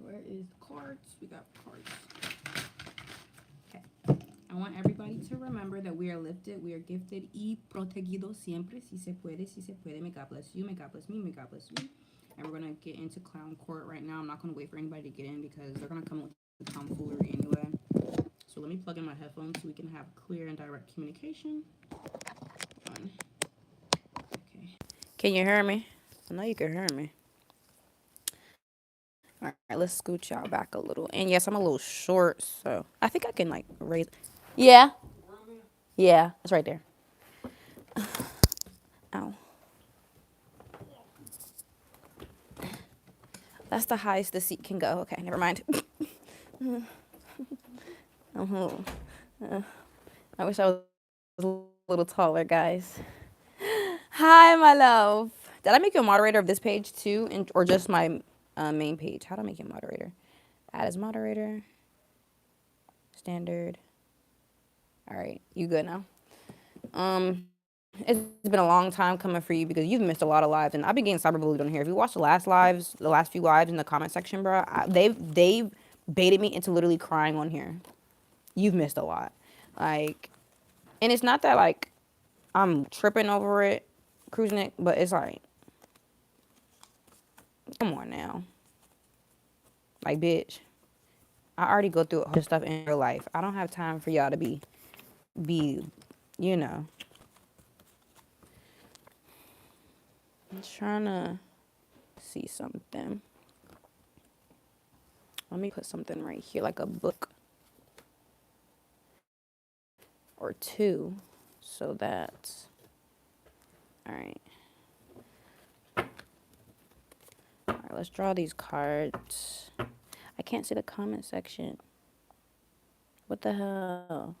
Where is the cards? We got cards. Okay. I want everybody to remember that we are lifted, we are gifted y protegidos siempre. Si se puede, si se puede. May God bless you, may God bless me, may God bless you. And we're going to get into Clown Court right now. I'm not going to wait for anybody to get in because they're going to come with the tomfoolery anyway. So let me plug in my headphones so we can have clear and direct communication. Okay. Can you hear me? I know you can hear me. All right, let's scoot y'all back a little. And yes, I'm a little short, so I think I can like raise. Yeah. Yeah, it's right there. Ow. That's the highest the seat can go. Okay, never mind. I wish I was a little taller, guys. Hi, my love. Did I make you a moderator of this page too, or just my main page? How do I make you a moderator? Add as moderator. Standard. All right, you good now? It's been a long time coming for you because you've missed a lot of lives, and I've been getting cyberbullied on here. If you watch the last few lives in the comment section, bro, they've baited me into literally crying on here. You've missed a lot, like, and it's not that like I'm tripping over it, cruising it, but it's like, come on now, like, bitch, I already go through all this stuff in real life. I don't have time for y'all to be, you know. I'm trying to see something. Let me put something right here, like a book or two, so that, all right. All right, let's draw these cards. I can't see the comment section. What the hell?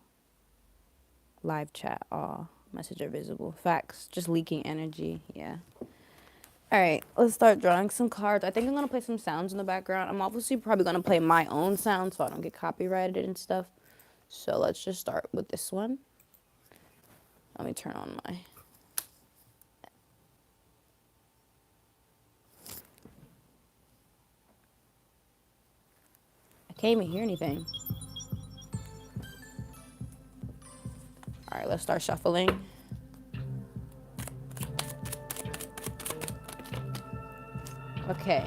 Live chat, aw, message are visible. Facts, just leaking energy, yeah. All right, let's start drawing some cards. I think I'm going to play some sounds in the background. I'm obviously probably going to play my own sounds so I don't get copyrighted and stuff. So let's just start with this one. Let me turn on my... I can't even hear anything. All right, let's start shuffling. Okay.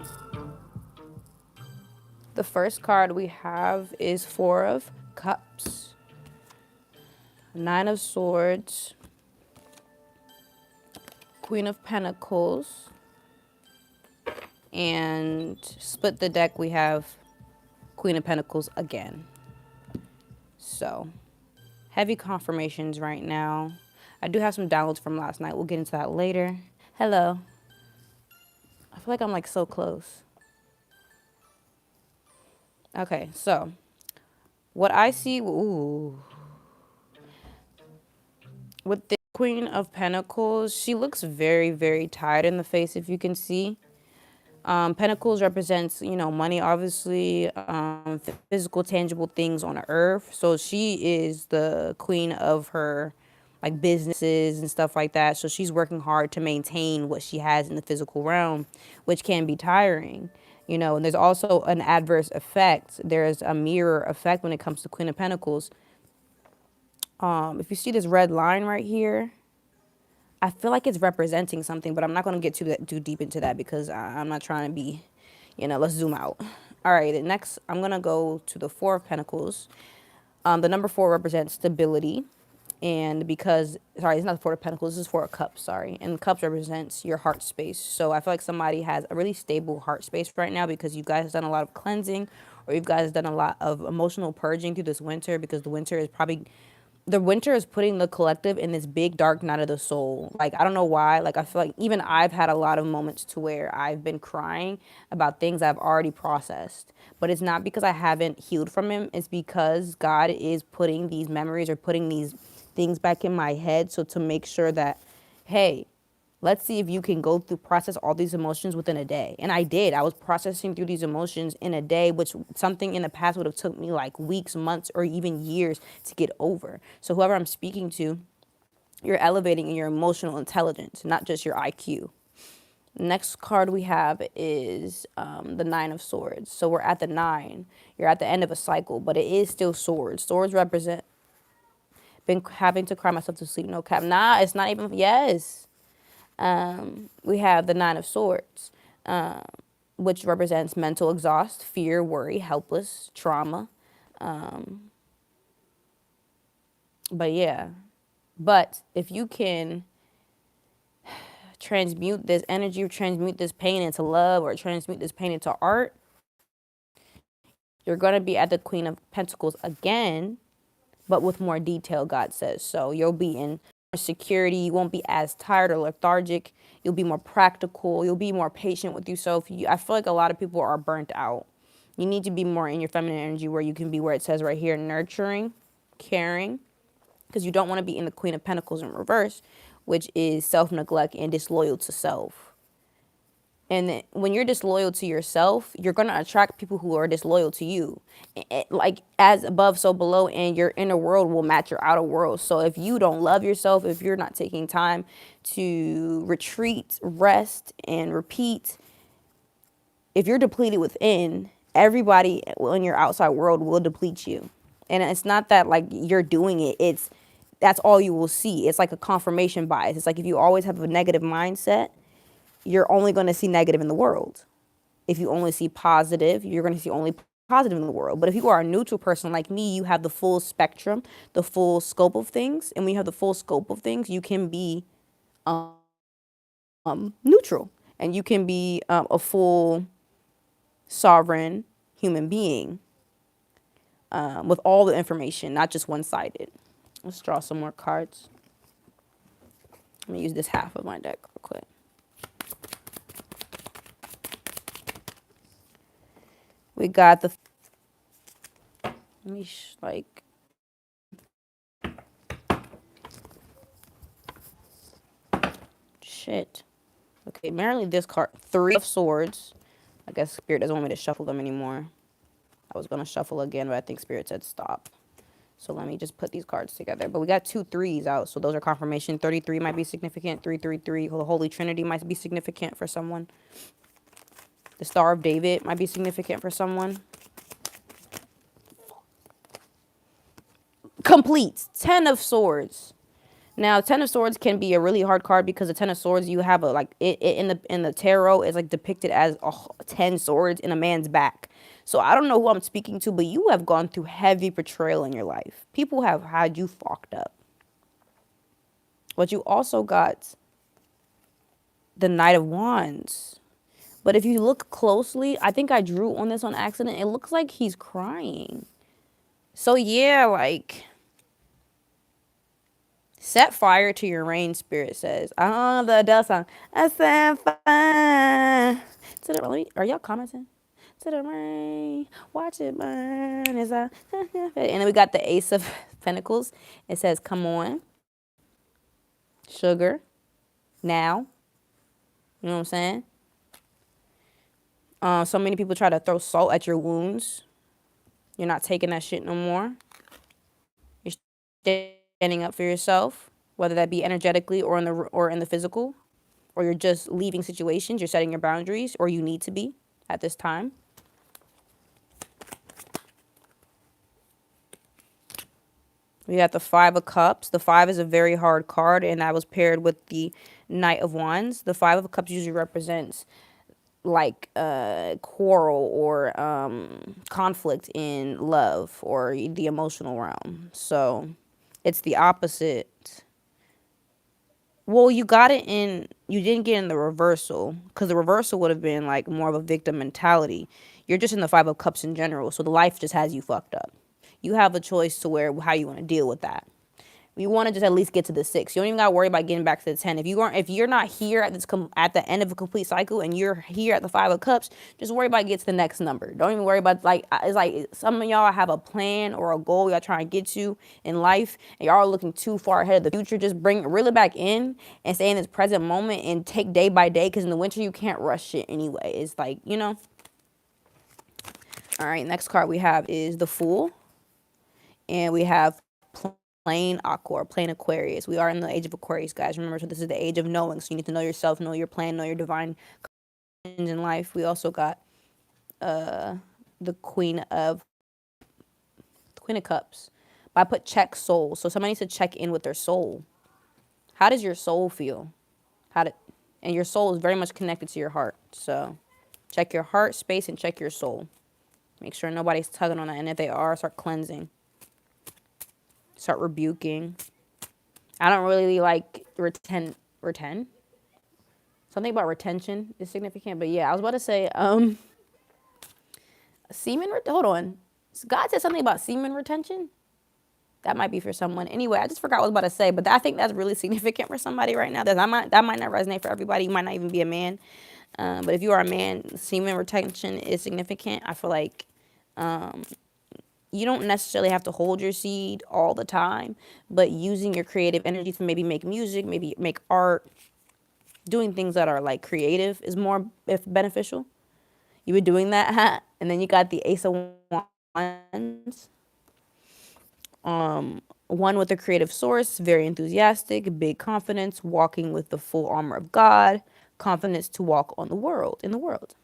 The first card we have is Four of Cups, Nine of Swords, Queen of Pentacles, and split the deck, we have Queen of Pentacles again. So, heavy confirmations right now. I do have some downloads from last night. We'll get into that later. Hello. I feel like I'm like so close. Okay, so what I see, ooh, with the Queen of Pentacles, she looks very, very tired in the face, if you can see. Pentacles represents, you know, money, obviously, physical, tangible things on earth. So she is the queen of her, like, businesses and stuff like that. So she's working hard to maintain what she has in the physical realm, which can be tiring, you know. And there's also an adverse effect. There's a mirror effect when it comes to Queen of Pentacles. If you see this red line right here, I feel like it's representing something, but I'm not going to get too deep into that because I'm not trying to be, you know, let's zoom out. All right, next I'm going to go to the Four of Pentacles. The number 4 represents stability. And because, sorry, it's not the Four of Pentacles, this is Four of Cups, sorry. And Cups represents your heart space. So I feel like somebody has a really stable heart space right now because you guys have done a lot of cleansing, or you guys have done a lot of emotional purging through this winter, because the winter is putting the collective in this big dark night of the soul. Like, I don't know why. Like, I feel like even I've had a lot of moments to where I've been crying about things I've already processed. But it's not because I haven't healed from them. It's because God is putting these memories or putting these things back in my head. So to make sure that, hey, let's see if you can go through, process all these emotions within a day. And I did. I was processing through these emotions in a day, which something in the past would have took me like weeks, months, or even years to get over. So whoever I'm speaking to, you're elevating in your emotional intelligence, not just your IQ. Next card we have is the Nine of Swords. So we're at the 9. You're at the end of a cycle, but it is still swords. Swords represent been having to cry myself to sleep. No cap. Nah, it's not even. Yes. We have the Nine of Swords, which represents mental exhaust, fear, worry, helpless, trauma. But yeah. But if you can transmute this energy or transmute this pain into love or transmute this pain into art, you're going to be at the Queen of Pentacles again, but with more detail, God says. So you'll be in more security. You won't be as tired or lethargic. You'll be more practical. You'll be more patient with yourself. I feel like a lot of people are burnt out. You need to be more in your feminine energy where you can be where it says right here, nurturing, caring, because you don't want to be in the Queen of Pentacles in reverse, which is self-neglect and disloyal to self. And then when you're disloyal to yourself, you're going to attract people who are disloyal to you. Like as above, so below, and your inner world will match your outer world. So if you don't love yourself, if you're not taking time to retreat, rest, and repeat, if you're depleted within, everybody in your outside world will deplete you. And it's not that like you're doing it. That's all you will see. It's like a confirmation bias. It's like if you always have a negative mindset, you're only going to see negative in the world. If you only see positive, you're going to see only positive in the world. But if you are a neutral person like me, you have the full spectrum, the full scope of things. And when you have the full scope of things, you can be neutral. And you can be a full sovereign human being with all the information, not just one-sided. Let's draw some more cards. I'm going to use this half of my deck real quick. We got the, shit. Okay, apparently this card, 3 of Swords. I guess Spirit doesn't want me to shuffle them anymore. I was going to shuffle again, but I think Spirit said stop. So let me just put these cards together. But we got 2 3s out, so those are confirmation. 33 might be significant. 333, the Holy Trinity might be significant for someone. The Star of David might be significant for someone. Complete. 10 of Swords. Now, 10 of Swords can be a really hard card because the 10 of Swords, you have in the tarot is like depicted as 10 swords in a man's back. So I don't know who I'm speaking to, but you have gone through heavy betrayal in your life. People have had you fucked up. But you also got the Knight of Wands. But if you look closely, I think I drew on this on accident. It looks like he's crying. So yeah, like, set fire to your rain, Spirit says. The Adele song. I set fire to the rain. Are y'all commenting? To the rain, watch it burn. And then we got the Ace of Pentacles. It says, come on. Sugar. Now. You know what I'm saying? So many people try to throw salt at your wounds. You're not taking that shit no more. You're standing up for yourself, whether that be energetically or in the physical, or you're just leaving situations. You're setting your boundaries, or you need to be at this time. We got the 5 of Cups. The 5 is a very hard card, and that was paired with the Knight of Wands. The 5 of Cups usually represents like quarrel or conflict in love or the emotional realm. So it's the opposite. Well, you didn't get in the reversal, because the reversal would have been like more of a victim mentality. You're just in the 5 of Cups in general, so the life just has you fucked up. You have a choice to how you want to deal with that. You want to just at least get to the 6. You don't even got to worry about getting back to the 10. If you're not here at the end of a complete cycle and you're here at the 5 of Cups, just worry about getting to the next number. Don't even worry about, like, it's like some of y'all have a plan or a goal y'all trying to get to in life, and y'all are looking too far ahead of the future. Just reel it back in and stay in this present moment and take day by day, because in the winter you can't rush shit anyway. It's like, you know. All right, next card we have is the Fool, and we have plain Aqua or plain Aquarius. We are in the age of Aquarius, guys. Remember, so this is the age of knowing. So you need to know yourself, know your plan, know your divine in life. We also got the Queen of Cups. But I put check soul. So somebody needs to check in with their soul. How does your soul feel? And your soul is very much connected to your heart. So check your heart space and check your soul. Make sure nobody's tugging on that. And if they are, start cleansing. Start rebuking. I don't really like retain. Something about retention is significant. But yeah, I was about to say, semen, hold on. God said something about semen retention. That might be for someone. Anyway, I just forgot what I was about to say, but I think that's really significant for somebody right now. That might not resonate for everybody. You might not even be a man. But if you are a man, semen retention is significant. I feel like you don't necessarily have to hold your seed all the time, but using your creative energy to maybe make music, maybe make art, doing things that are like creative is more beneficial. You were doing that, and then you got the Ace of Wands. One with a creative source, very enthusiastic, big confidence, walking with the full armor of God, confidence to walk on in the world.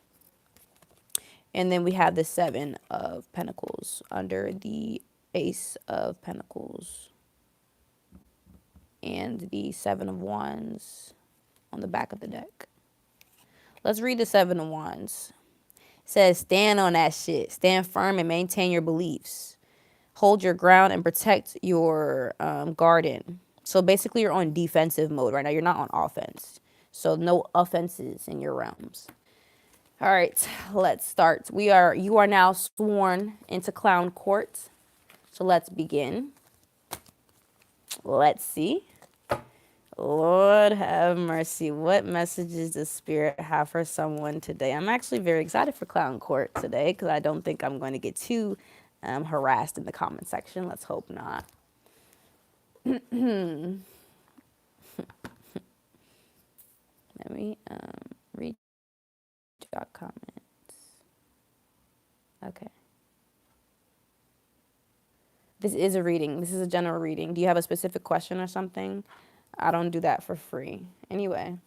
And then we have the Seven of Pentacles under the Ace of Pentacles and the Seven of Wands on the back of the deck. Let's read the Seven of Wands. It says, stand on that shit. Stand firm and maintain your beliefs. Hold your ground and protect your garden. So basically you're on defensive mode right now. You're not on offense. So no offenses in your realms. All right, let's start. You are now sworn into Clown Court. So let's begin. Let's see. Lord have mercy. What messages does Spirit have for someone today? I'm actually very excited for Clown Court today because I don't think I'm going to get too harassed in the comment section. Let's hope not. Let me read your comments. Okay. This is a reading. This is a general reading. Do you have a specific question or something? I don't do that for free. Anyway,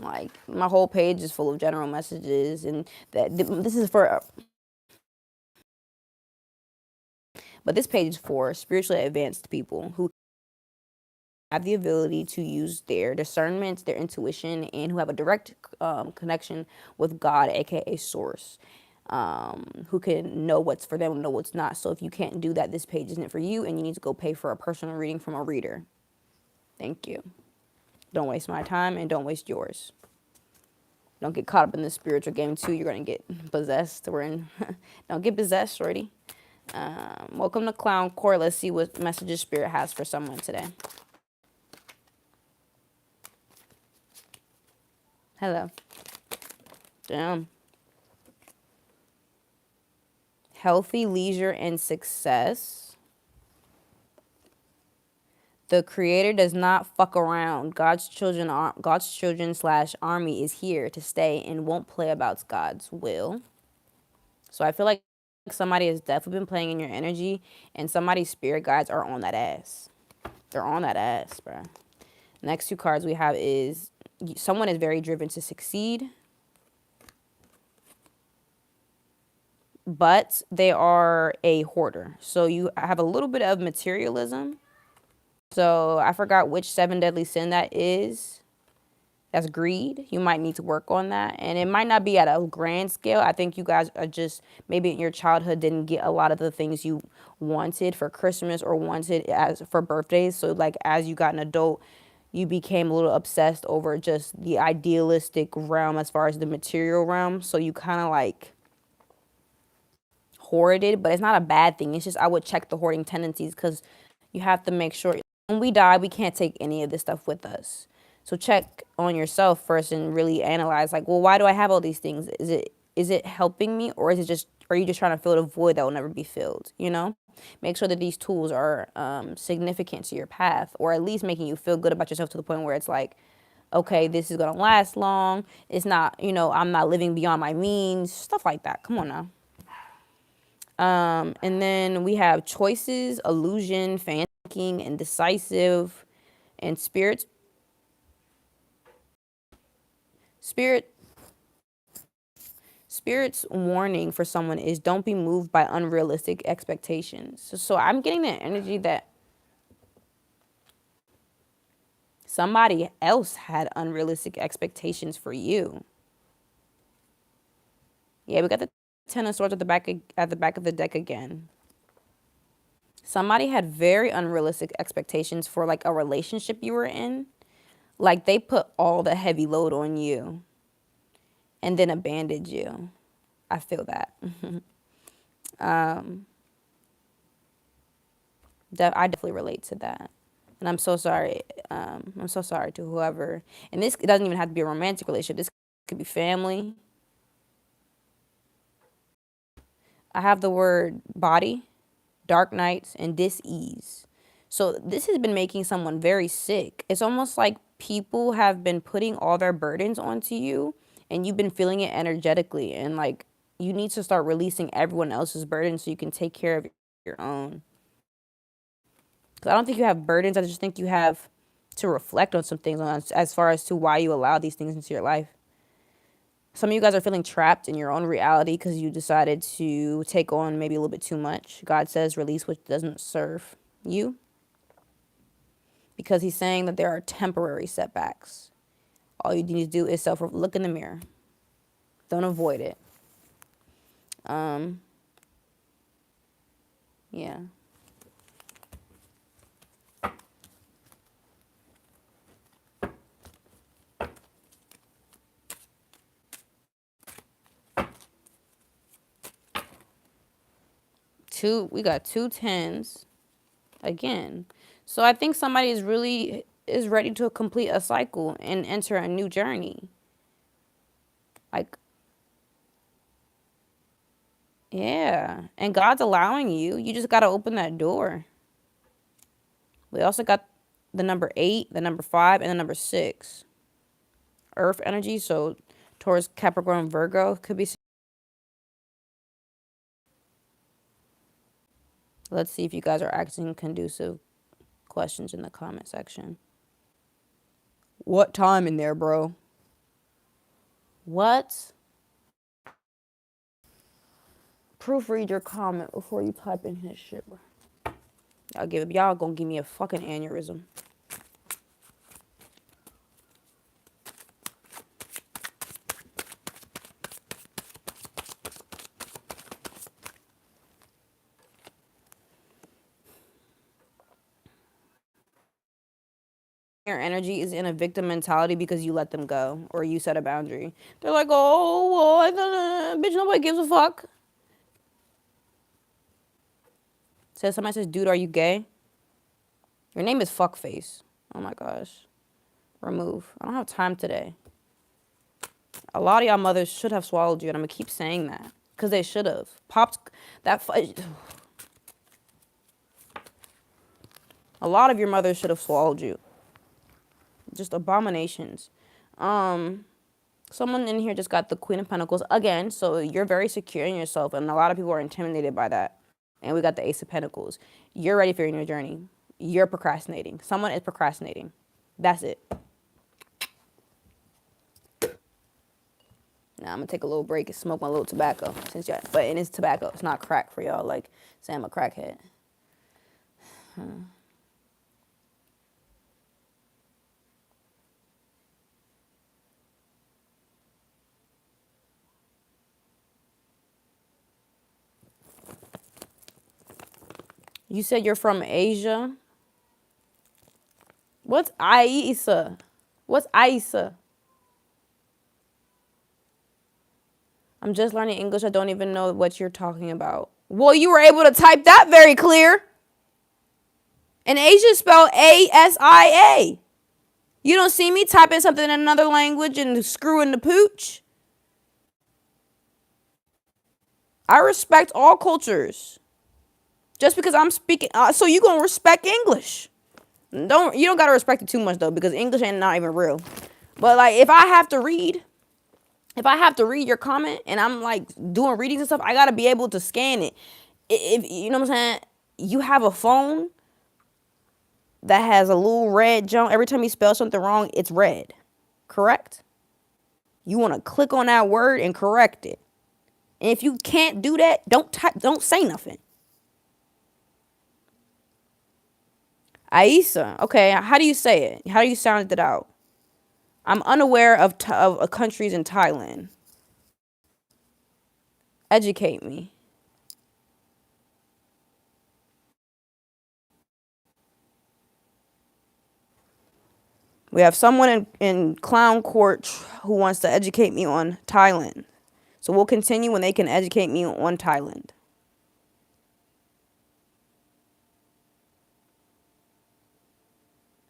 like my whole page is full of general messages, and this is for. But this page is for spiritually advanced people who have the ability to use their discernment, their intuition, and who have a direct connection with God, aka Source, who can know what's for them and know what's not. So if you can't do that, this page isn't for you, and you need to go pay for a personal reading from a reader. Thank you. Don't waste my time and don't waste yours. Don't get caught up in the spiritual game too. You're gonna get possessed. Don't get possessed, shorty. Welcome to Clown Court. Let's see what messages Spirit has for someone today. Hello. Damn. Healthy leisure and success. The Creator does not fuck around. God's children / army is here to stay and won't play about God's will. So I feel like somebody has definitely been playing in your energy, and somebody's spirit guides are on that ass. They're on that ass, bro. Next two cards we have is someone is very driven to succeed, but they are a hoarder. So you have a little bit of materialism. So I forgot which 7 deadly sin that is. That's greed. You might need to work on that. And it might not be at a grand scale. I think you guys are just, maybe in your childhood didn't get a lot of the things you wanted for Christmas or wanted for birthdays. So like as you got an adult, you became a little obsessed over just the idealistic realm as far as the material realm. So you kind of like hoarded, but it's not a bad thing. It's just I would check the hoarding tendencies because you have to make sure when we die, we can't take any of this stuff with us. So check on yourself first and really analyze like, well, why do I have all these things? Is it helping me, or are you just trying to fill the void that will never be filled? You know, make sure that these tools are significant to your path, or at least making you feel good about yourself to the point where it's like, okay, this is going to last long. It's not, I'm not living beyond my means, stuff like that. Come on now. And then we have choices, illusion, fantasy, indecisive, and spirit Spirit's warning for someone is don't be moved by unrealistic expectations. So I'm getting the energy that somebody else had unrealistic expectations for you. Yeah, we got the Ten of Swords at the back of the deck again. Somebody had very unrealistic expectations for like a relationship you were in. Like they put all the heavy load on you and then abandoned you. I feel that. I definitely relate to that. And I'm so sorry. I'm so sorry to whoever. And this, it doesn't even have to be a romantic relationship. This could be family. I have the word body, dark nights, and dis-ease. So this has been making someone very sick. It's almost like people have been putting all their burdens onto you and you've been feeling it energetically. And like you need to start releasing everyone else's burdens so you can take care of your own. Because I don't think you have burdens. I just think you have to reflect on some things as far as to why you allow these things into your life. Some of you guys are feeling trapped in your own reality because you decided to take on maybe a little bit too much. God says release what doesn't serve you. Because he's saying that there are temporary setbacks. All you need to do is look in the mirror. Don't avoid it. Yeah. We got 2 tens again. So I think somebody is ready to complete a cycle and enter a new journey. Like, yeah. And God's allowing you. You just got to open that door. We also got the number 8, the number 5, and the number 6. Earth energy. So Taurus, Capricorn, Virgo could be. Let's see if you guys are asking conducive questions in the comment section. What time in there, bro? What? Proofread your comment before you type in his shit, bro. Y'all gonna give me a fucking aneurysm. Your energy is in a victim mentality because you let them go or you set a boundary. They're like, oh, well, I thought, bitch, nobody gives a fuck. Somebody says, dude, are you gay? Your name is Fuckface. Oh my gosh. Remove. I don't have time today. A lot of y'all mothers should have swallowed you, and I'm gonna keep saying that because they should have popped that. A lot of your mothers should have swallowed you. Just abominations. Someone in here just got the Queen of Pentacles again, so you're very secure in yourself, and a lot of people are intimidated by that. And we got the Ace of Pentacles. You're ready for your new journey. You're procrastinating. Someone is procrastinating. That's it. Now I'm gonna take a little break and smoke my little tobacco, but it is tobacco. It's not crack for y'all. Like say I'm a crackhead. You said you're from Asia. What's Aisa? What's Aisa? I'm just learning English. I don't even know what you're talking about. Well, you were able to type that very clear. And Asia is spelled A-S-I-A. You don't see me typing something in another language and screwing the pooch. I respect all cultures. Just because I'm speaking, so you gonna respect English. You don't gotta respect it too much though, because English ain't not even real. But like, if I have to read your comment and I'm like doing readings and stuff, I gotta be able to scan it if you know what I'm saying, you have a phone that has a little red jump. Every time you spell something wrong, it's red. Correct? You want to click on that word and correct it. And if you can't do that, don't say nothing. Aisa. Okay, how do you say it? How do you sound it out? I'm unaware of countries in Thailand. Educate me. We have someone in Clown Court who wants to educate me on Thailand. So we'll continue when they can educate me on Thailand.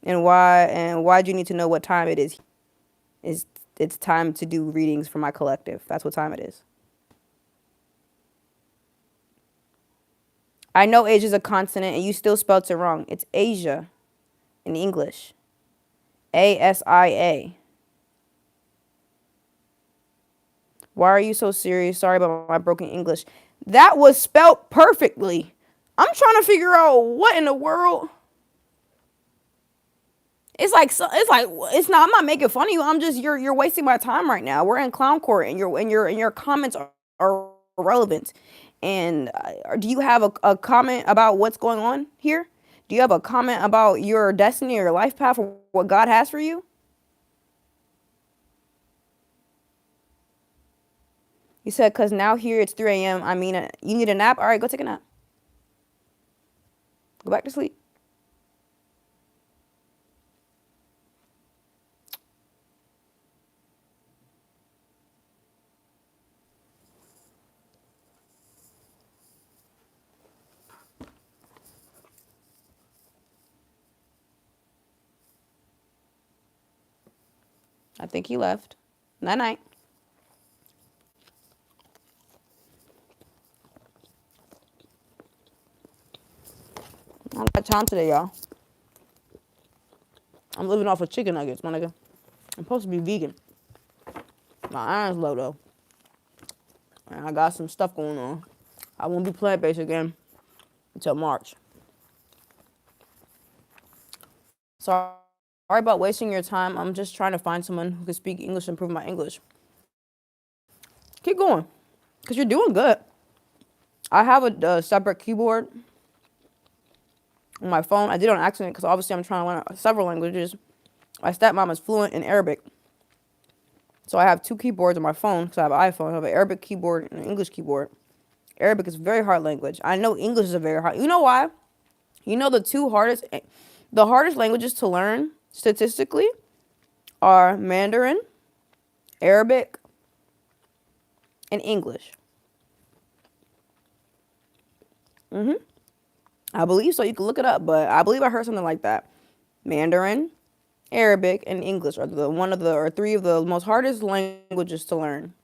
And why do you need to know what time it is? It's time to do readings for my collective. That's what time it is. I know Asia is a consonant and you still spelled it wrong. It's Asia in English. ASIA. Why are you so serious? Sorry about my broken English. That was spelt perfectly. I'm trying to figure out what in the world. It's not. I'm not making fun of you. I'm just you're wasting my time right now. We're in Clown Court, and your comments are irrelevant. And do you have a comment about what's going on here? Do you have a comment about your destiny or your life path or what God has for you? You said, because now here it's 3 a.m. I mean, you need a nap? All right, go take a nap. Go back to sleep. I think he left. Night night. I don't got time today, y'all. I'm living off of chicken nuggets, my nigga. I'm supposed to be vegan. My iron's low, though. And I got some stuff going on. I won't be plant-based again until March. Sorry about wasting your time. I'm just trying to find someone who can speak English and improve my English. Keep going, because you're doing good. I have a separate keyboard on my phone. I did it on accident because obviously I'm trying to learn several languages. My stepmom is fluent in Arabic. So I have two keyboards on my phone because I have an iPhone. I have an Arabic keyboard and an English keyboard. Arabic is a very hard language. I know English is a very hard. You know why? You know the hardest languages to learn statistically are Mandarin, Arabic, and English. I believe so. You can look it up, but I believe I heard something like that. Mandarin, Arabic, and English are three of the most hardest languages to learn.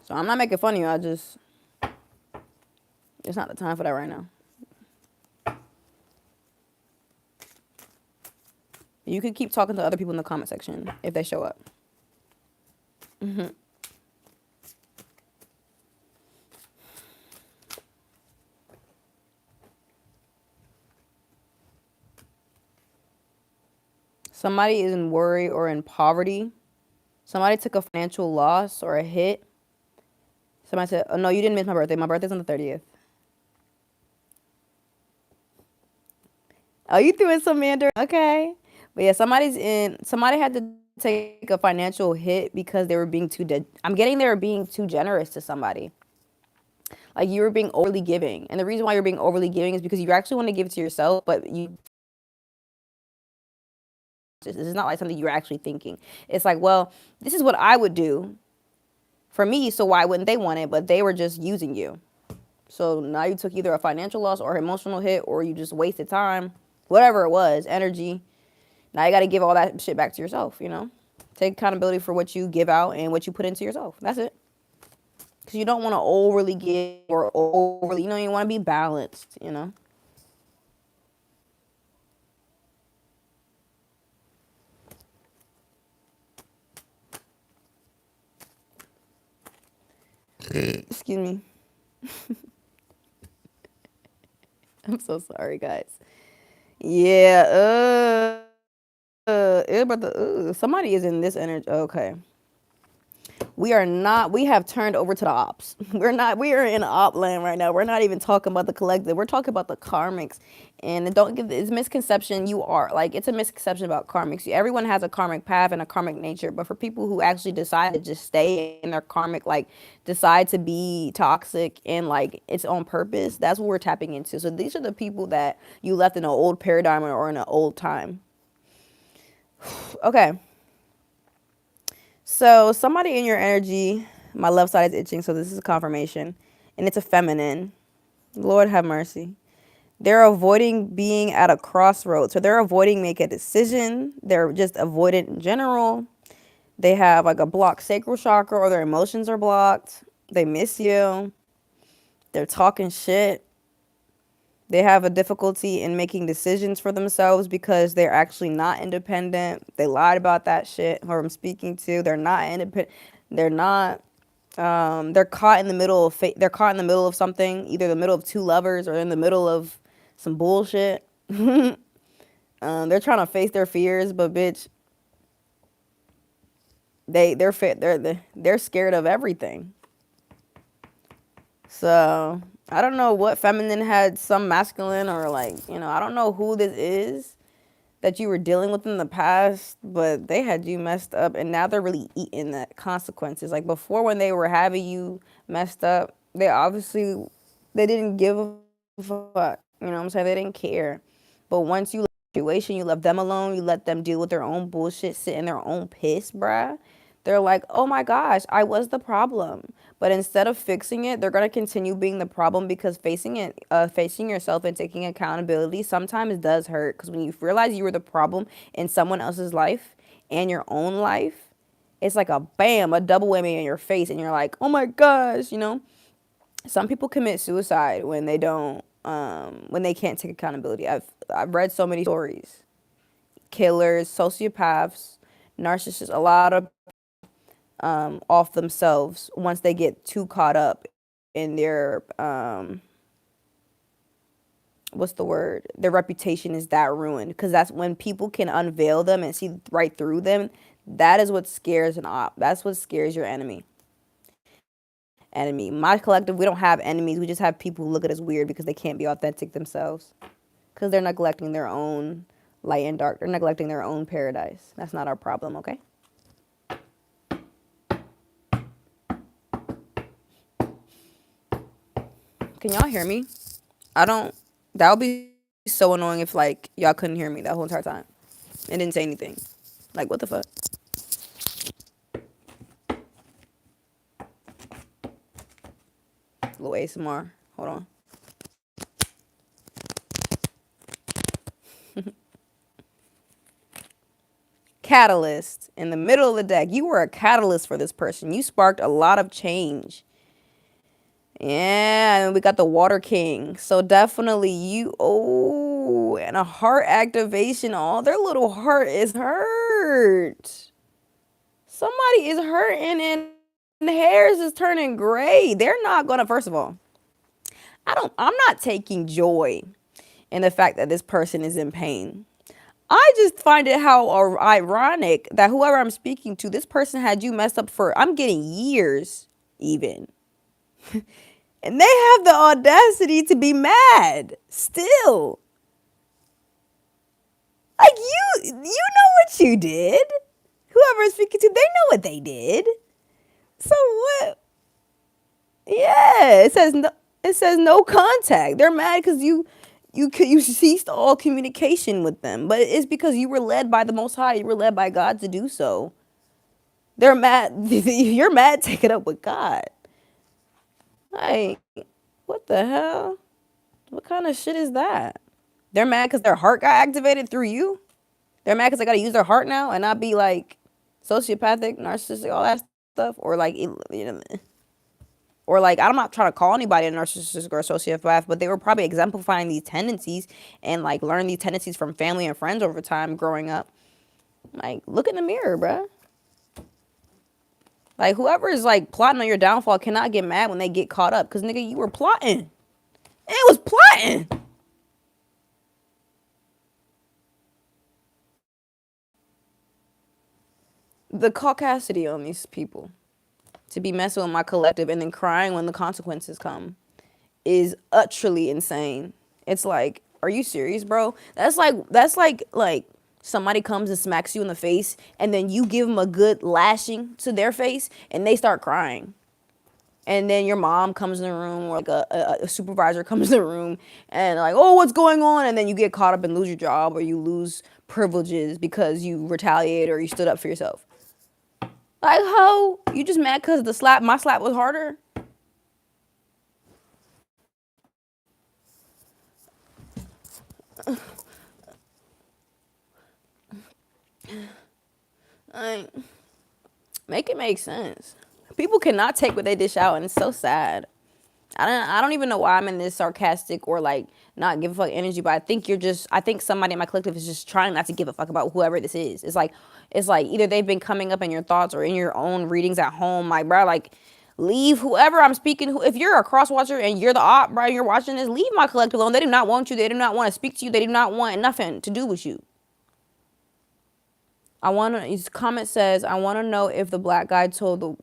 So I'm not making fun of you. It's not the time for that right now. You could keep talking to other people in the comment section if they show up. Somebody is in worry or in poverty. Somebody took a financial loss or a hit. Somebody said, oh, no, you didn't miss my birthday. My birthday's on the 30th. Oh, you threw in some Mandarin? Okay. But yeah, somebody had to take a financial hit because they were being I'm getting they were being too generous to somebody. Like you were being overly giving. And the reason why you're being overly giving is because you actually want to give it to yourself, but this is not like something you're actually thinking. It's like, well, this is what I would do for me, so why wouldn't they want it? But they were just using you. So now you took either a financial loss or emotional hit, or you just wasted time, whatever it was, energy. Now you got to give all that shit back to yourself, you know? Take accountability for what you give out and what you put into yourself. That's it. Because you don't want to overly give or overly, you want to be balanced, you know? Excuse me. I'm so sorry, guys. Yeah, somebody is in this energy. Okay. We are not, we have turned over to the ops. We are in op land right now. We're not even talking about the collective. We're talking about the karmics. And don't give, it's misconception. You are like, it's a misconception about karmics. Everyone has a karmic path and a karmic nature. But for people who actually decide to just stay in their karmic, like decide to be toxic and like it's on purpose, that's what we're tapping into. So these are the people that you left in an old paradigm or in an old time. Okay. So somebody in your energy, my left side is itching, so this is a confirmation. And it's a feminine. Lord have mercy. They're avoiding being at a crossroads. So they're avoiding making a decision. They're just avoidant in general. They have like a blocked sacral chakra or their emotions are blocked. They miss you. They're talking shit. They have a difficulty in making decisions for themselves because they're actually not independent. They lied about that shit, who I'm speaking to. They're not independent. They're not. They're caught in the middle of they're caught in the middle of something, either the middle of two lovers or in the middle of some bullshit. They're trying to face their fears, but bitch, they're scared of everything. So I don't know what feminine had some masculine or like, I don't know who this is that you were dealing with in the past, but they had you messed up and now they're really eating the consequences. Like before when they were having you messed up, they didn't give a fuck. You know what I'm saying? They didn't care. But once you left the situation, you left them alone, you let them deal with their own bullshit, sit in their own piss, bruh. They're like, oh my gosh, I was the problem. But instead of fixing it, they're gonna continue being the problem because facing yourself and taking accountability sometimes does hurt. Because when you realize you were the problem in someone else's life and your own life, it's like a bam, a double whammy in your face, and you're like, oh my gosh, Some people commit suicide when they don't, when they can't take accountability. I've read so many stories. Killers, sociopaths, narcissists, a lot of off themselves once they get too caught up in their what's the word? Their reputation is that ruined because that's when people can unveil them and see right through them. That is what scares an op. That's what scares your enemy. My collective, we don't have enemies. We just have people who look at us weird because they can't be authentic themselves because they're neglecting their own light and dark. They're neglecting their own paradise. That's not our problem, okay? Can y'all hear me? That would be so annoying if like y'all couldn't hear me that whole entire time and didn't say anything. Like what the fuck? A little ASMR. Hold on. Catalyst in the middle of the deck. You were a catalyst for this person. You sparked a lot of change. Yeah, and we got the Water King. So definitely and a heart activation. Oh, their little heart is hurt. Somebody is hurting and hairs is turning gray. They're not gonna, first of all, I'm not taking joy in the fact that this person is in pain. I just find it how ironic that whoever I'm speaking to, this person had you messed up for, I'm getting years even. And they have the audacity to be mad still. Like you know what you did. Whoever is speaking to, they know what they did. So what? Yeah, it says no contact. They're mad because you ceased all communication with them, but it's because you were led by the Most High. You were led by God to do so. They're mad. You're mad. Take it up with God. Like, what the hell? What kind of shit is that? They're mad because their heart got activated through you. They're mad because they got to use their heart now and not be like sociopathic, narcissistic, all that stuff, or like, or like, I'm not trying to call anybody a narcissistic or a sociopath, but they were probably exemplifying these tendencies and like learn these tendencies from family and friends over time growing up. Like, look in the mirror, bruh. Like, whoever is like plotting on your downfall cannot get mad when they get caught up, because nigga, you were plotting. It was plotting. The caucasity on these people to be messing with my collective and then crying when the consequences come is utterly insane. It's like, are you serious, bro? That's like somebody comes and smacks you in the face and then you give them a good lashing to their face and they start crying. And then your mom comes in the room, or like a supervisor comes in the room and like, oh, what's going on? And then you get caught up and lose your job, or you lose privileges because you retaliate or you stood up for yourself. Like, ho, you just mad because my slap was harder? Like, make it make sense. People cannot take what they dish out, and it's so sad. I don't even know why I'm in this sarcastic or like not give a fuck energy, but I think somebody in my collective is just trying not to give a fuck about whoever this is. It's like either they've been coming up in your thoughts or in your own readings at home. Like, bro, like, leave whoever I'm speaking. If you're a cross watcher and you're the op, bro, you're watching this, leave my collective alone. They do not want you. They do not want to speak to you. They do not want nothing to do with you. His comment says, I want to know if the black guy told the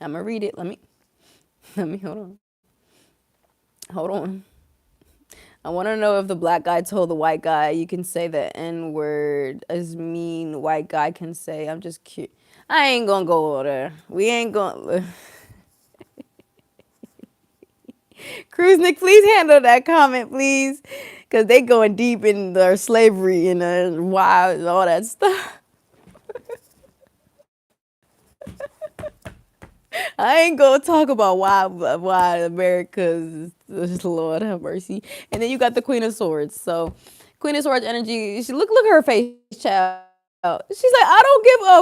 I'm gonna read it. Let me hold on. I want to know if the black guy told the white guy, you can say the N word as mean white guy can say. I'm just curious. I ain't gonna go over there. We ain't gonna. Nick, please handle that comment, please. Because they going deep in their slavery and wild and all that stuff. I ain't gonna talk about why America's, Lord have mercy. And then you got the Queen of Swords. So Queen of Swords energy. Look at her face, child. She's like, I don't give a.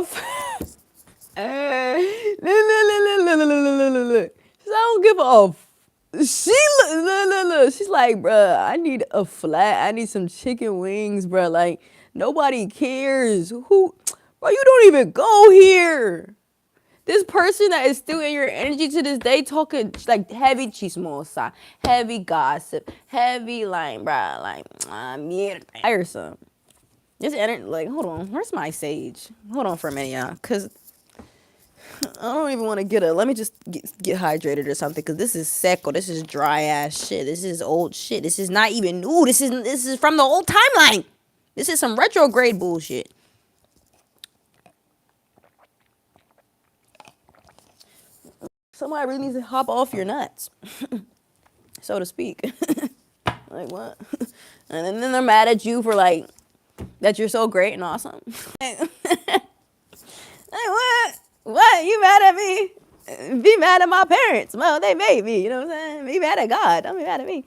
Look. She's, I don't give a. Look. She's like, bruh, I need a flat. I need some chicken wings, bruh. Like, nobody cares. Who, bro? You don't even go here. This person that is still in your energy to this day, talking like heavy chismosa, heavy gossip, heavy like, bruh, like, tiresome. This energy, like, hold on, where's my sage? Hold on for a minute, y'all, cause I don't even want to let me just get hydrated or something, cause this is seco, this is dry ass shit, this is old shit, this is not even new, this is from the old timeline. This is some retrograde bullshit. Somebody really needs to hop off your nuts, so to speak. Like, what? And then they're mad at you for like that you're so great and awesome. Like, what? What? You mad at me? Be mad at my parents. Well, they made me. You know what I'm saying? Be mad at God. Don't be mad at me.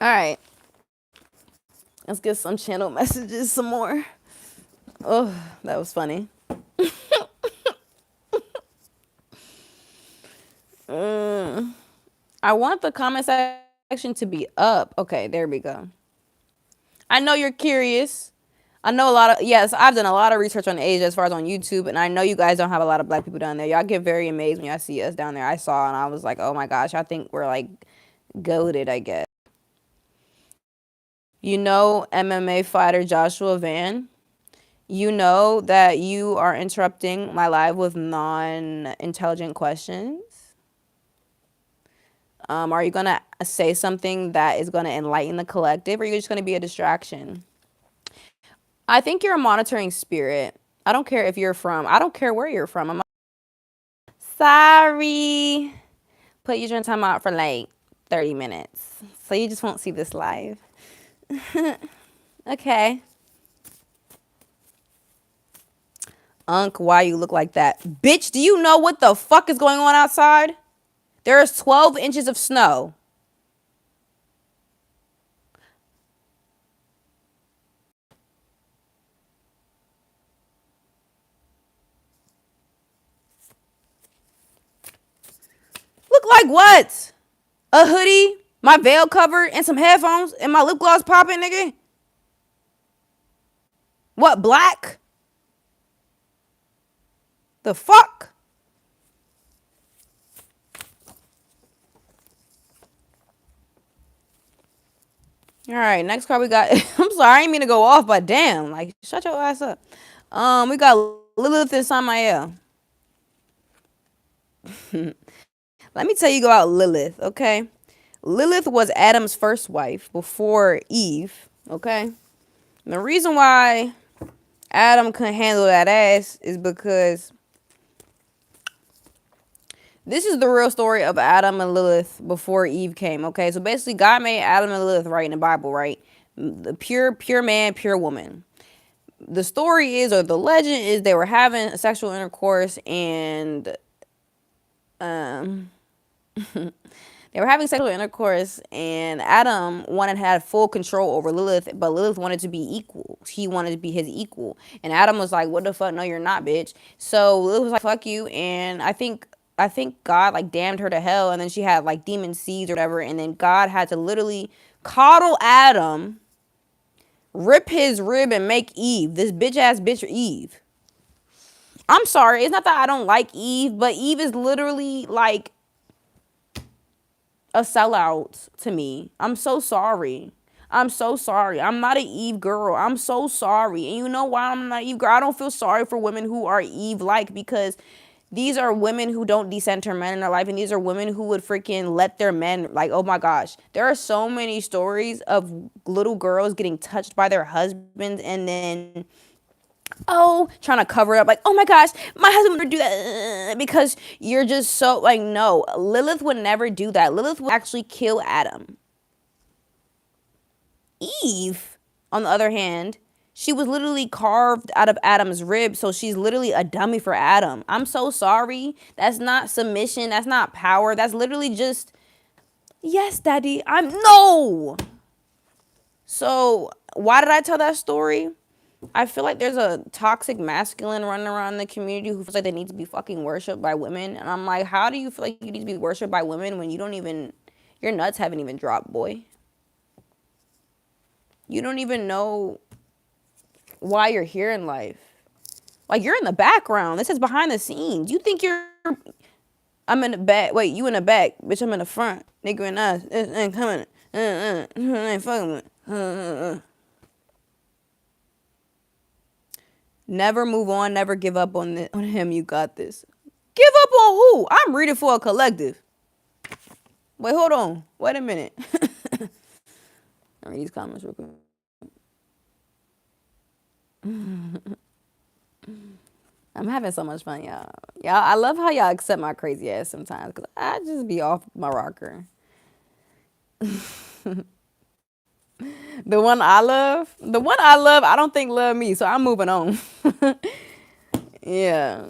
All right. Let's get some channel messages some more. Oh, that was funny. I want the comment section to be up. Okay, there we go. I know you're curious. I know yes, I've done a lot of research on Asia as far as on YouTube, and I know you guys don't have a lot of black people down there. Y'all get very amazed when y'all see us down there. I saw, and I was like, oh my gosh, I think we're like goated, I guess. You know MMA fighter Joshua Van? You know that you are interrupting my live with non-intelligent questions? Are you going to say something that is going to enlighten the collective, or are you just going to be a distraction? I think you're a monitoring spirit. I don't care if you're from, I don't care where you're from. Sorry. Put your time out for like 30 minutes. So you just won't see this live. Okay. Unc, why you look like that? Bitch, do you know what the fuck is going on outside? There's 12 inches of snow. Like what? A hoodie, my veil covered, and some headphones, and my lip gloss popping, nigga? What, black? The fuck? All right, next card we got. I'm sorry, I didn't mean to go off, but damn, like, shut your ass up. We got Lilith and Samael. Let me tell you about Lilith, okay? Lilith was Adam's first wife before Eve, okay? And the reason why Adam couldn't handle that ass is because this is the real story of Adam and Lilith before Eve came, okay? So basically, God made Adam and Lilith, right, in the Bible, right? The pure man, pure woman. The story is, or the legend is, they were having sexual intercourse, and they were having sexual intercourse, and Adam had full control over Lilith, but Lilith wanted to be equal. He wanted to be his equal, and Adam was like, "What the fuck? No, you're not, bitch." So Lilith was like, "Fuck you," and I think God like damned her to hell, and then she had like demon seeds or whatever, and then God had to literally coddle Adam, rip his rib, and make Eve, this bitch ass bitch Eve. I'm sorry, it's not that I don't like Eve, but Eve is literally like a sellout to me. I'm so sorry. I'm so sorry. I'm not an Eve girl. I'm so sorry. And you know why I'm not Eve girl? I don't feel sorry for women who are Eve-like, because these are women who don't decenter men in their life, and these are women who would freaking let their men, like, oh my gosh. There are so many stories of little girls getting touched by their husbands and then, trying to cover it up, like, oh my gosh, my husband would do that, because you're just so, like, no. Lilith would never do that. Lilith would actually kill Adam. Eve, on the other hand, she was literally carved out of Adam's rib, so she's literally a dummy for Adam. I'm so sorry. That's not submission. That's not power. That's literally just, yes, daddy, no. So why did I tell that story? I feel like there's a toxic masculine running around the community who feels like they need to be fucking worshipped by women. And I'm like, how do you feel like you need to be worshipped by women when you don't even, your nuts haven't even dropped, boy? You don't even know why you're here in life. Like, you're in the background. This is behind the scenes. You think I'm in the back. Wait, you in the back. Bitch, I'm in the front. Nigga and us. Ain't coming. Ain't fucking with. Never move on. Never give up on him. You got this. Give up on who? I'm reading for a collective. Wait, hold on. Wait a minute. I'll read these comments real quick. I'm having so much fun, y'all. I love how y'all accept my crazy ass sometimes, because I just be off my rocker. The one I love, I don't think love me, so I'm moving on. Yeah.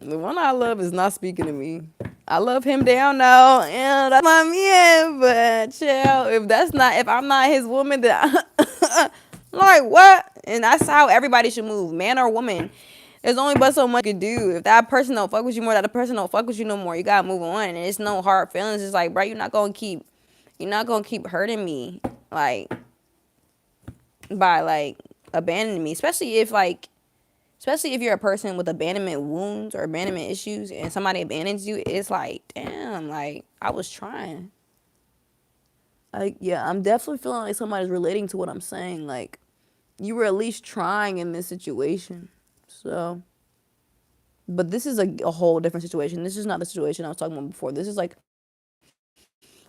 The one I love is not speaking to me. I love him down now, and that's my man, but chill, if I'm not his woman, then like, what? And that's how everybody should move, man or woman. There's only but so much you can do. If that person don't fuck with you more, that person don't fuck with you no more. You gotta move on, and it's no hard feelings. It's like, bro, you're not gonna keep hurting me, like, by like abandoning me, especially if you're a person with abandonment wounds or abandonment issues, and somebody abandons you. It's like, damn, like, I was trying. Like, yeah, I'm definitely feeling like somebody's relating to what I'm saying. Like, you were at least trying in this situation. So, but this is a whole different situation. This is not the situation I was talking about before. This is like,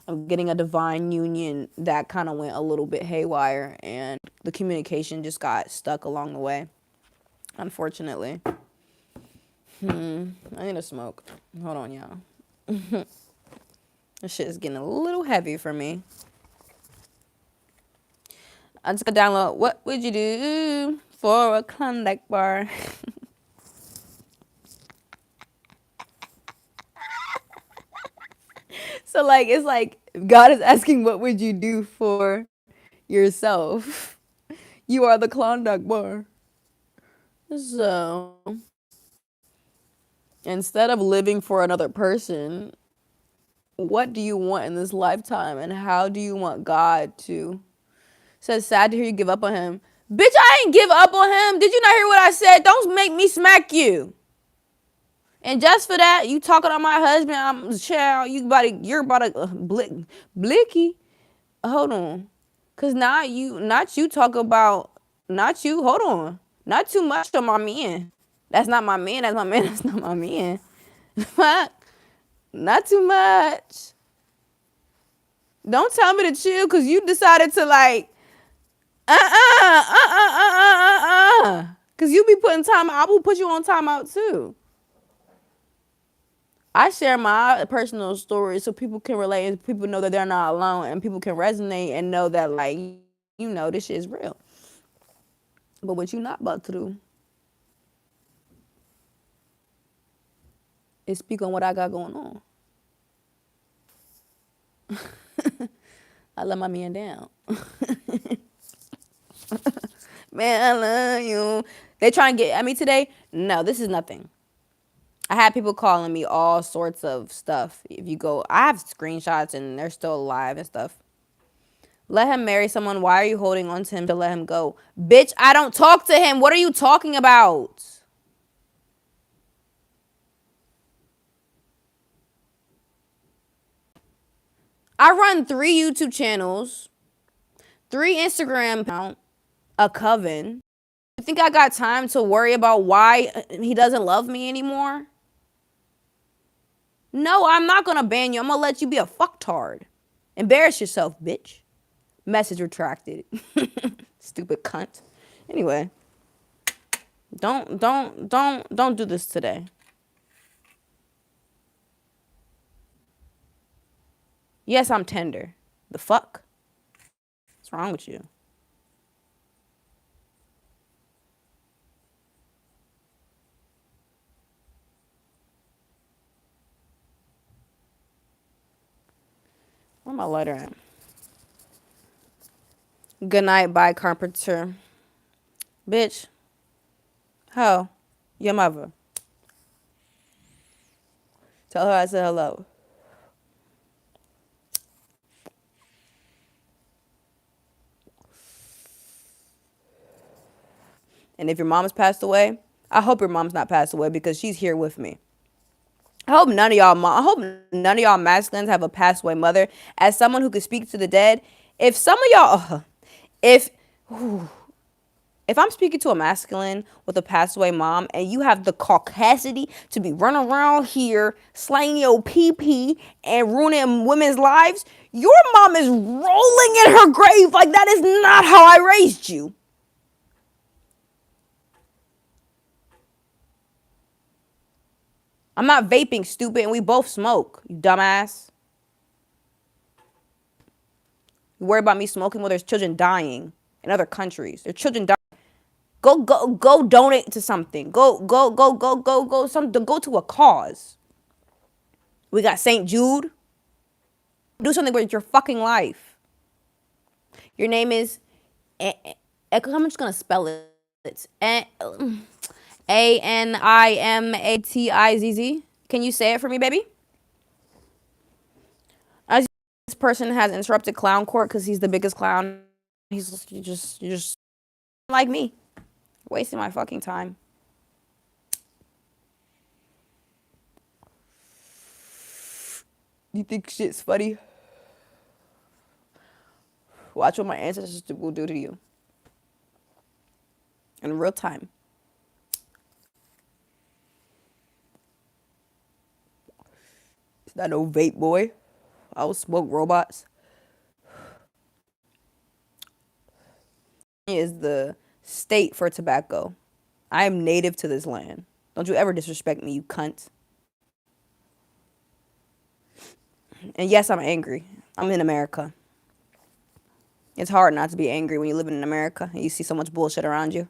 I'm getting a divine union that kind of went a little bit haywire, and the communication just got stuck along the way, unfortunately. I need a smoke. Hold on, y'all. This shit is getting a little heavy for me. I just got to download What Would You Do for a Klondike Bar? So, like, it's like God is asking, what would you do for yourself? You are the Klondike Bar. So, instead of living for another person, What do you want in this lifetime, and how do you want God to? Says, sad to hear you give up on him. Bitch, I ain't give up on him. Did you not hear what I said? Don't make me smack you. And just for that, you talking on my husband, I'm child. You're about to blicky. Hold on, cause not you talk about, not you. Hold on, not too much on my man. That's not my man. That's my man. That's not my man. Fuck, not too much. Don't tell me to chill, cause you decided to like, cause you be putting time. I will put you on timeout too. I share my personal stories so people can relate and people know that they're not alone and people can resonate and know that, like, you know, this shit is real. But what you not about to do is speak on what I got going on. I let my man down. Man, I love you. They trying to get at me today? No, this is nothing. I had people calling me all sorts of stuff. If you go, I have screenshots and they're still alive and stuff. Let him marry someone. Why are you holding on to him to let him go? Bitch, I don't talk to him. What are you talking about? I run 3 YouTube channels, 3 Instagram accounts, a coven. You think I got time to worry about why he doesn't love me anymore? No, I'm not gonna ban you. I'm gonna let you be a fucktard. Embarrass yourself, bitch. Message retracted. Stupid cunt. Anyway, don't do this today. Yes, I'm tender. The fuck? What's wrong with you? Where my lighter at? Good night, bye, carpenter. Bitch. How? Your mother. Tell her I said hello. And if your mom's passed away, I hope your mom's not passed away because she's here with me. I hope none of y'all masculines have a passed away mother. As someone who could speak to the dead, if some of y'all, if I'm speaking to a masculine with a passed away mom and you have the caucasity to be running around here slaying your pee and ruining women's lives, your mom is rolling in her grave like that is not how I raised you. I'm not vaping, stupid, and we both smoke, you dumbass. You worry about me smoking while there's children dying in other countries. There's children dying. Go donate to something. Go to a cause. We got St. Jude. Do something with your fucking life. Your name is I'm just gonna spell it. It's ANIMATIZZ. Can you say it for me, baby? As this person has interrupted Clown Court because he's the biggest clown. He's just like me, wasting my fucking time. You think shit's funny? Watch what my ancestors will do to you in real time. It's not no vape, boy. I will smoke robots. Is the state for tobacco. I am native to this land. Don't you ever disrespect me, you cunt. And yes, I'm angry. I'm in America. It's hard not to be angry when you live in America and you see so much bullshit around you.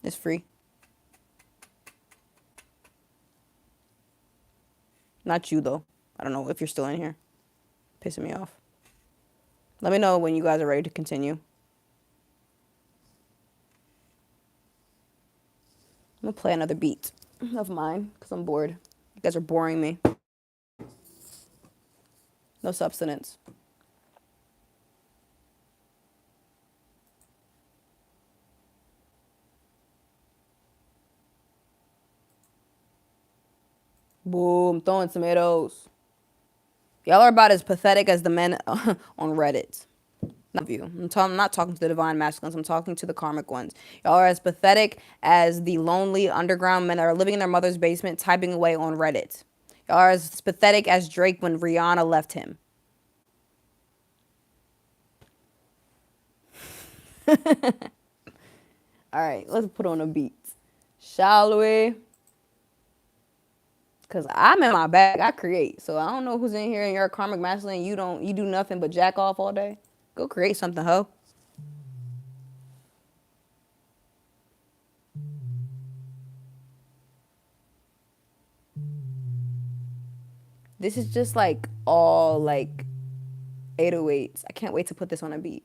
It's free. Not you, though. I don't know if you're still in here. Pissing me off. Let me know when you guys are ready to continue. I'm gonna play another beat of mine because I'm bored. You guys are boring me. No substance. Boom, throwing tomatoes. Y'all are about as pathetic as the men on Reddit. Not you. I'm not talking to the divine masculines. I'm talking to the karmic ones. Y'all are as pathetic as the lonely underground men that are living in their mother's basement typing away on Reddit. Y'all are as pathetic as Drake when Rihanna left him. All right, let's put on a beat. Shall we? Cause I'm in my bag. I create. So I don't know who's in here and you're a karmic masculine. You do nothing but jack off all day. Go create something, ho. This is just like all like 808s. I can't wait to put this on a beat.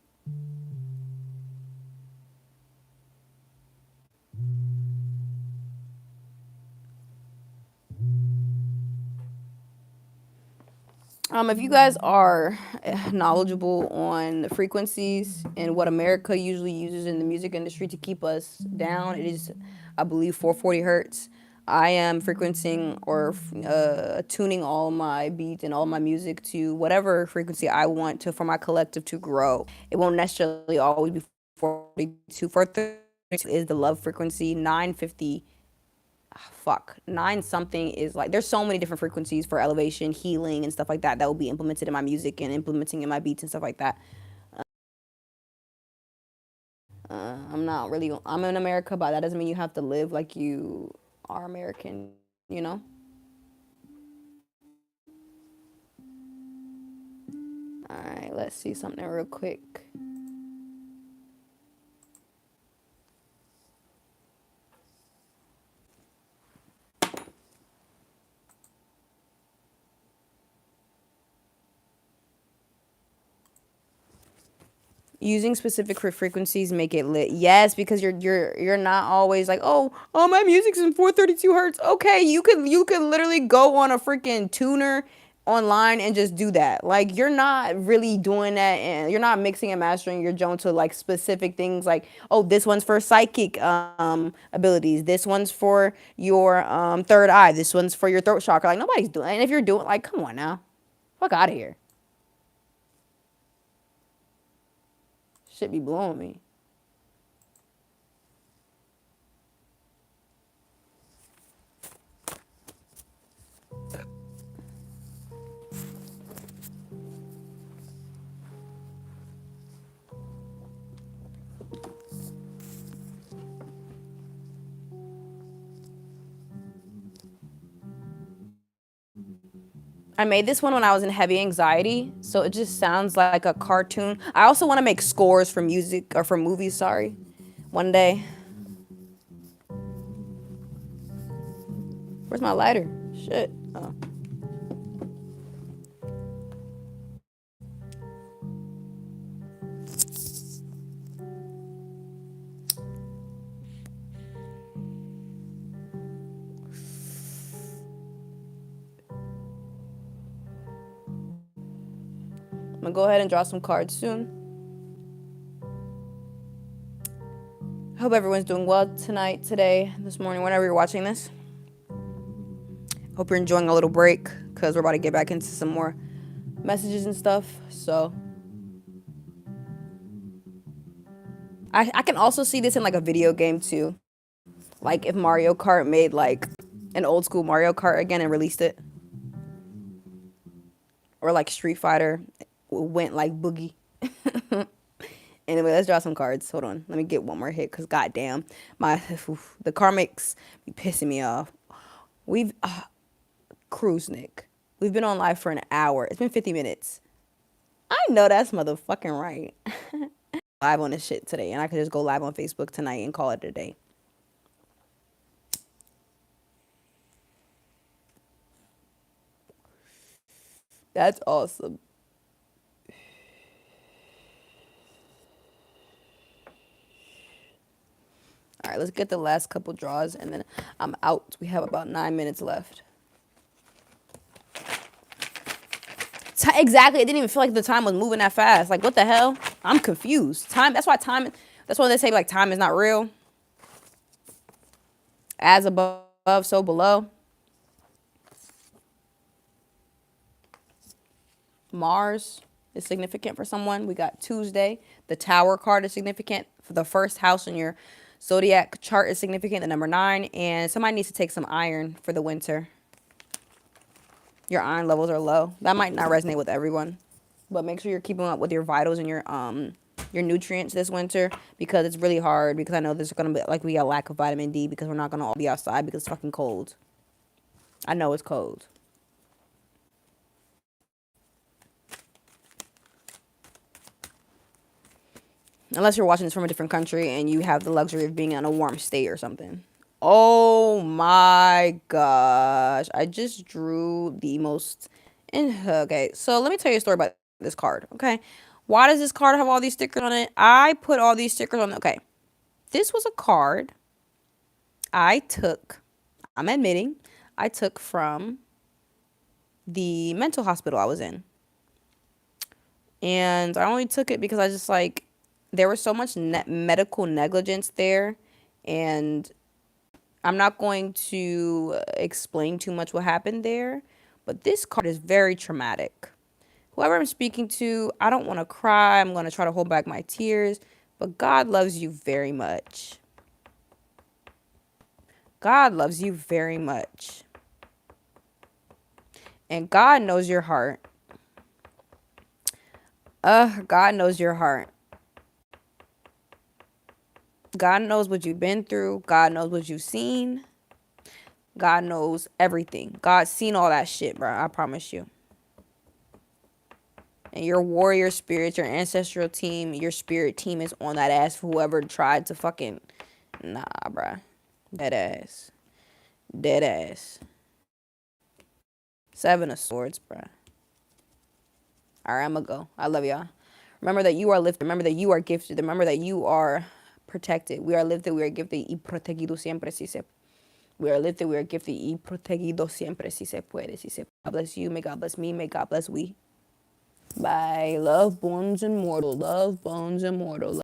If you guys are knowledgeable on the frequencies and what America usually uses in the music industry to keep us down, it is, I believe, 440 hertz. I am frequencing or tuning all my beats and all my music to whatever frequency I want to for my collective to grow. It won't necessarily always be 442. 432 is the love frequency. 950 9 something is like, there's so many different frequencies for elevation, healing, and stuff like that will be implemented in my music and implementing in my beats and stuff like that. I'm in America, but that doesn't mean you have to live like you are American, you know? All right, let's see something real quick. Using specific frequencies make it lit. Yes, because you're not always like, oh my music's in 432 hertz. Okay, you could literally go on a freaking tuner online and just do that. Like, you're not really doing that, and you're not mixing and mastering your Jones to like specific things like, oh, this one's for psychic abilities, this one's for your third eye, this one's for your throat chakra. Like, nobody's doing. And if you're doing, like, come on now, fuck out of here. Shit be blowing me. I made this one when I was in heavy anxiety, so it just sounds like a cartoon. I also want to make scores for music, or for movies, sorry, one day. Where's my lighter? Shit. Oh. I'm gonna go ahead and draw some cards soon. Hope everyone's doing well tonight, today, this morning, whenever you're watching this. Hope you're enjoying a little break, because we're about to get back into some more messages and stuff. So I can also see this in like a video game too. Like if Mario Kart made like an old school Mario Kart again and released it. Or like Street Fighter went like Boogie. Anyway, let's draw some cards. Hold on. Let me get one more hit, because goddamn, the karmics be pissing me off. We've cruise Nick. We've been on live for an hour. It's been 50 minutes. I know that's motherfucking right. Live on this shit today, and I could just go live on Facebook tonight and call it a day. That's awesome. All right, let's get the last couple draws, and then I'm out. We have about 9 minutes left. Exactly. It didn't even feel like the time was moving that fast. Like, what the hell? I'm confused. Time. That's why they say, like, time is not real. As above, so below. Mars is significant for someone. We got Tuesday. The Tower card is significant. For the first house in your zodiac chart is significant. The number 9. And somebody needs to take some iron for the winter. Your iron levels are low. That might not resonate with everyone. But make sure you're keeping up with your vitals and your nutrients this winter, because it's really hard, because I know there's going to be like we got lack of vitamin D because we're not going to all be outside because it's fucking cold. I know it's cold. Unless you're watching this from a different country and you have the luxury of being in a warm state or something. Oh my gosh. I just drew the most... Okay, so let me tell you a story about this card, okay? Why does this card have all these stickers on it? I put all these stickers on it. Okay, this was a card I took, I'm admitting, I took from the mental hospital I was in. And I only took it because I just like... there was so much medical negligence there, and I'm not going to explain too much what happened there, but this card is very traumatic. Whoever I'm speaking to, I don't want to cry. I'm going to try to hold back my tears, but God loves you very much. God loves you very much. And God knows your heart. God knows your heart. God knows what you've been through. God knows what you've seen. God knows everything. God's seen all that shit, bro. I promise you. And your warrior spirit, your ancestral team, your spirit team is on that ass for whoever tried to fucking... Nah, bro. Dead ass. Dead ass. 7 of Swords, bro. All right, I'm gonna go. I love y'all. Remember that you are lifted. Remember that you are gifted. Remember that you are protected. We are lifted. We are gifted. Y protegido siempre si se... We are lifted. We are gifted. Y protegido siempre si se puede. Si se... God bless you. May God bless me. May God bless we. Bye. Love, bones, immortal. Love, bones, immortal.